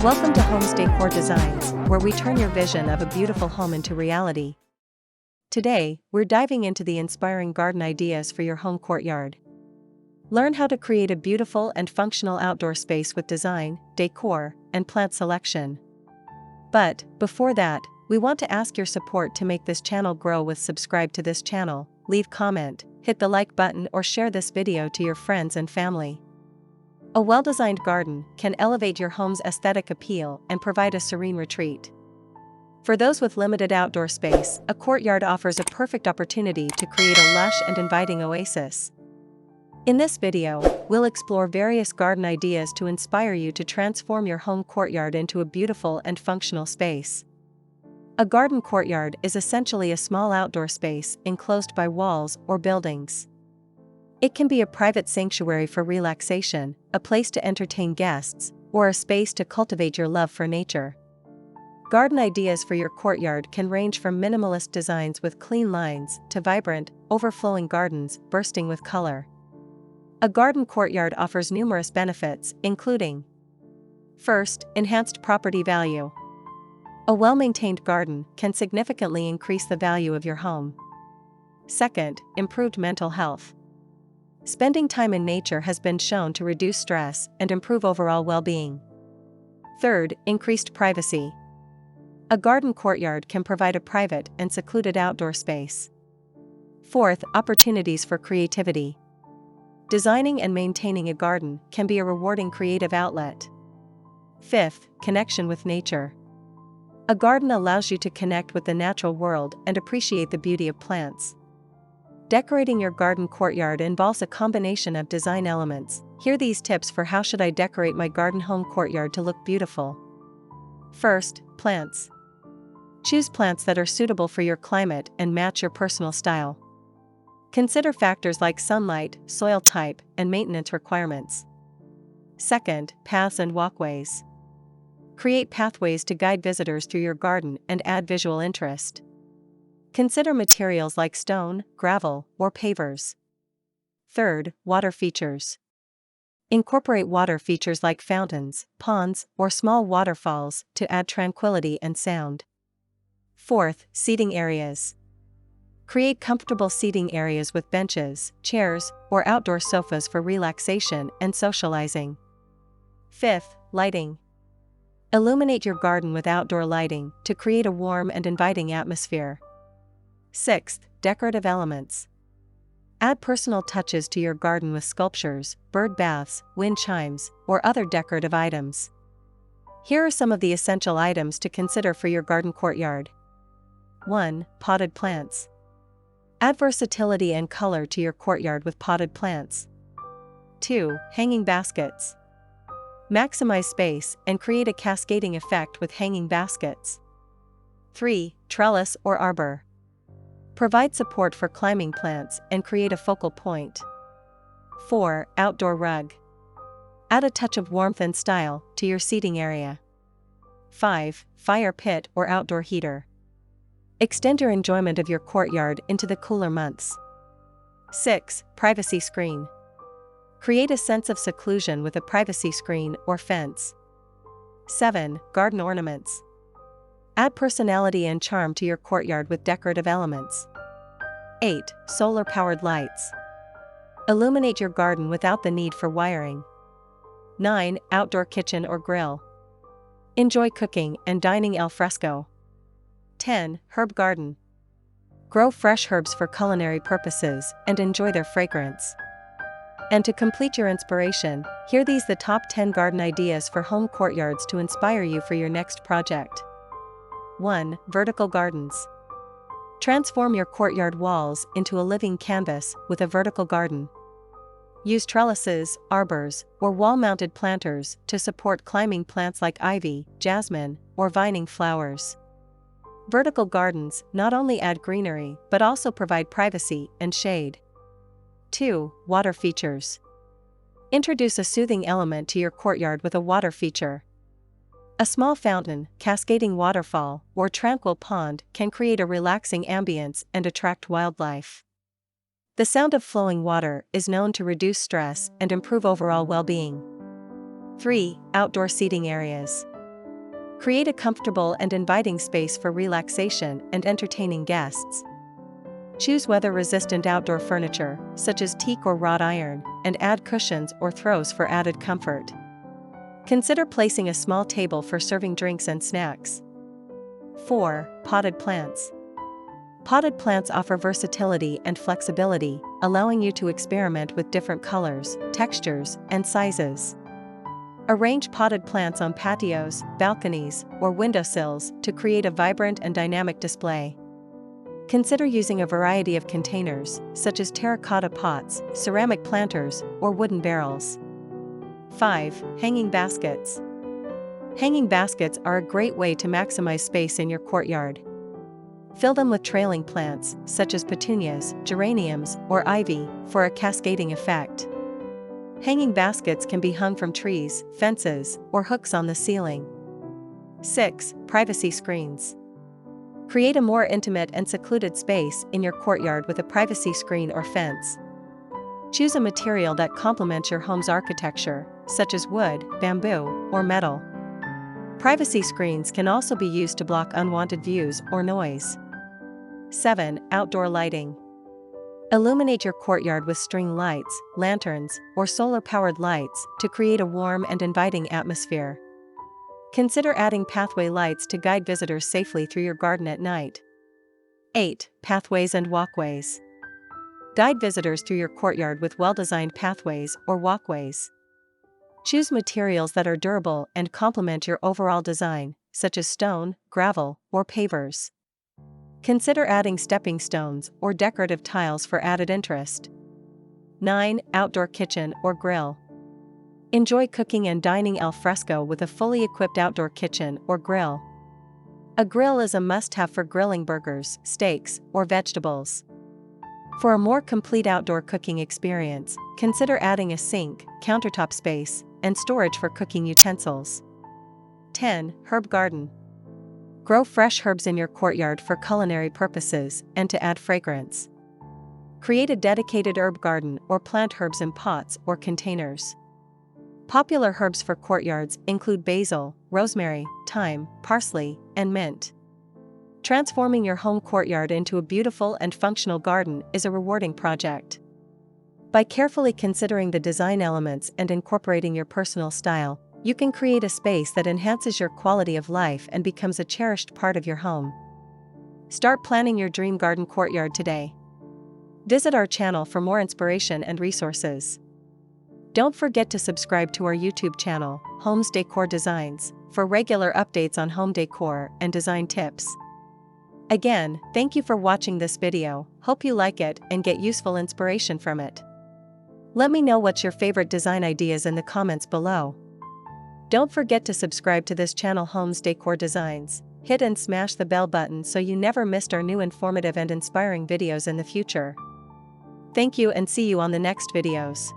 Welcome to Homes Decor Designs, where we turn your vision of a beautiful home into reality. Today, we're diving into the inspiring garden ideas for your home courtyard. Learn how to create a beautiful and functional outdoor space with design, decor, and plant selection. But, before that, we want to ask your support to make this channel grow. Subscribe to this channel, leave comment, hit the like button or share this video to your friends and family. A well-designed garden can elevate your home's aesthetic appeal and provide a serene retreat. For those with limited outdoor space, a courtyard offers a perfect opportunity to create a lush and inviting oasis. In this video, we'll explore various garden ideas to inspire you to transform your home courtyard into a beautiful and functional space. A garden courtyard is essentially a small outdoor space enclosed by walls or buildings. It can be a private sanctuary for relaxation, a place to entertain guests, or a space to cultivate your love for nature. Garden ideas for your courtyard can range from minimalist designs with clean lines to vibrant, overflowing gardens bursting with color. A garden courtyard offers numerous benefits, including: first, enhanced property value. A well-maintained garden can significantly increase the value of your home. Second, improved mental health. Spending time in nature has been shown to reduce stress and improve overall well-being. Third, increased privacy. A garden courtyard can provide a private and secluded outdoor space. Fourth, opportunities for creativity. Designing and maintaining a garden can be a rewarding creative outlet. Fifth, connection with nature. A garden allows you to connect with the natural world and appreciate the beauty of plants. Decorating your garden courtyard involves a combination of design elements. Here are these tips for how should I decorate my garden home courtyard to look beautiful. First, plants. Choose plants that are suitable for your climate and match your personal style. Consider factors like sunlight, soil type, and maintenance requirements. Second, paths and walkways. Create pathways to guide visitors through your garden and add visual interest. Consider materials like stone, gravel, or pavers. Third, water features. Incorporate water features like fountains, ponds, or small waterfalls to add tranquility and sound. Fourth, seating areas. Create comfortable seating areas with benches, chairs, or outdoor sofas for relaxation and socializing. Fifth, lighting. Illuminate your garden with outdoor lighting to create a warm and inviting atmosphere. Sixth, decorative elements. Add personal touches to your garden with sculptures, bird baths, wind chimes, or other decorative items. Here are some of the essential items to consider for your garden courtyard. 1. Potted plants. Add versatility and color to your courtyard with potted plants. 2. Hanging baskets. Maximize space and create a cascading effect with hanging baskets. 3. Trellis or arbor. Provide support for climbing plants and create a focal point. 4. Outdoor rug. Add a touch of warmth and style to your seating area. 5. Fire pit or outdoor heater. Extend your enjoyment of your courtyard into the cooler months. 6. Privacy screen. Create a sense of seclusion with a privacy screen or fence. 7. Garden ornaments. Add personality and charm to your courtyard with decorative elements. 8. Solar-powered lights. Illuminate your garden without the need for wiring. 9. Outdoor kitchen or grill. Enjoy cooking and dining al fresco. 10. Herb garden. Grow fresh herbs for culinary purposes and enjoy their fragrance. And to complete your inspiration, here are the top 10 garden ideas for home courtyards to inspire you for your next project. 1. Vertical gardens. Transform your courtyard walls into a living canvas with a vertical garden. Use trellises, arbors, or wall-mounted planters to support climbing plants like ivy, jasmine, or vining flowers. Vertical gardens not only add greenery but also provide privacy and shade. 2. Water features. Introduce a soothing element to your courtyard with a water feature. A small fountain, cascading waterfall, or tranquil pond can create a relaxing ambience and attract wildlife. The sound of flowing water is known to reduce stress and improve overall well-being. 3. Outdoor seating areas. Create a comfortable and inviting space for relaxation and entertaining guests. Choose weather-resistant outdoor furniture, such as teak or wrought iron, and add cushions or throws for added comfort. Consider placing a small table for serving drinks and snacks. 4. Potted plants. Potted plants offer versatility and flexibility, allowing you to experiment with different colors, textures, and sizes. Arrange potted plants on patios, balconies, or windowsills to create a vibrant and dynamic display. Consider using a variety of containers, such as terracotta pots, ceramic planters, or wooden barrels. 5. Hanging baskets. Hanging baskets are a great way to maximize space in your courtyard. Fill them with trailing plants, such as petunias, geraniums, or ivy, for a cascading effect. Hanging baskets can be hung from trees, fences, or hooks on the ceiling. 6. Privacy screens. Create a more intimate and secluded space in your courtyard with a privacy screen or fence. Choose a material that complements your home's architecture, such as wood, bamboo, or metal. Privacy screens can also be used to block unwanted views or noise. 7. Outdoor lighting. Illuminate your courtyard with string lights, lanterns, or solar-powered lights to create a warm and inviting atmosphere. Consider adding pathway lights to guide visitors safely through your garden at night. 8. Pathways and walkways. Guide visitors through your courtyard with well-designed pathways or walkways. Choose materials that are durable and complement your overall design, such as stone, gravel, or pavers. Consider adding stepping stones or decorative tiles for added interest. 9. Outdoor kitchen or grill. Enjoy cooking and dining al fresco with a fully equipped outdoor kitchen or grill. A grill is a must-have for grilling burgers, steaks, or vegetables. For a more complete outdoor cooking experience, consider adding a sink, countertop space, and storage for cooking utensils. 10. Herb garden. Grow fresh herbs in your courtyard for culinary purposes and to add fragrance. Create a dedicated herb garden or plant herbs in pots or containers. Popular herbs for courtyards include basil, rosemary, thyme, parsley, and mint. Transforming your home courtyard into a beautiful and functional garden is a rewarding project. By carefully considering the design elements and incorporating your personal style, you can create a space that enhances your quality of life and becomes a cherished part of your home. Start planning your dream garden courtyard today. Visit our channel for more inspiration and resources. Don't forget to subscribe to our YouTube channel, Homes Decor Designs, for regular updates on home decor and design tips. Again, thank you for watching this video. Hope you like it and get useful inspiration from it. Let me know what's your favorite design ideas in the comments below. Don't forget to subscribe to this channel, Homes Decor Designs. Hit and smash the bell button so you never missed our new informative and inspiring videos in the future. Thank you and see you on the next videos.